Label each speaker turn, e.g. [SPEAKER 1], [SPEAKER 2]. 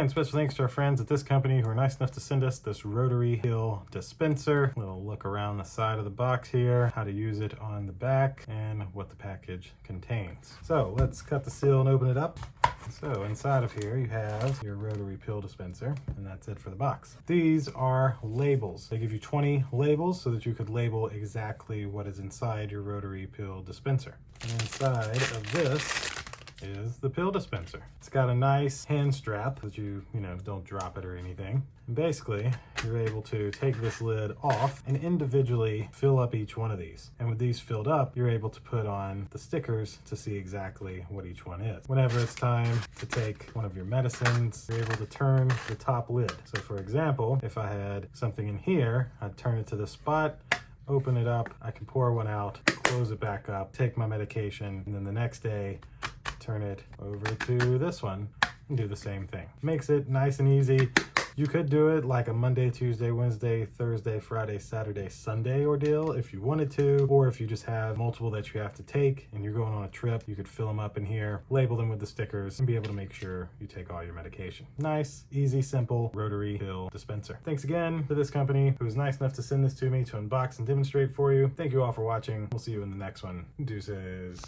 [SPEAKER 1] Again, special thanks to our friends at this company who are nice enough to send us this rotary pill dispenser. Little look around the side of the box here, how to use it on the back, and what the package contains. So let's cut the seal and open it up. So inside of here you have your rotary pill dispenser, and that's it for the box. These are labels. They give you 20 labels so that you could label exactly what is inside your rotary pill dispenser. And inside of this is the pill dispenser. It's got a nice hand strap that you don't drop it or anything. And basically, you're able to take this lid off and individually fill up each one of these. And with these filled up, you're able to put on the stickers to see exactly what each one is. Whenever it's time to take one of your medicines, you're able to turn the top lid. So for example, if I had something in here, I'd turn it to this spot, open it up, I can pour one out, close it back up, take my medication, and then the next day, turn it over to this one and do the same thing. Makes it nice and easy. You could do it like a Monday, Tuesday, Wednesday, Thursday, Friday, Saturday, Sunday ordeal if you wanted to, or if you just have multiple that you have to take and you're going on a trip, you could fill them up in here, label them with the stickers, and be able to make sure you take all your medication. Nice, easy, simple rotary pill dispenser. Thanks again to this company who was nice enough to send this to me to unbox and demonstrate for you. Thank you all for watching. We'll see you in the next one. Deuces.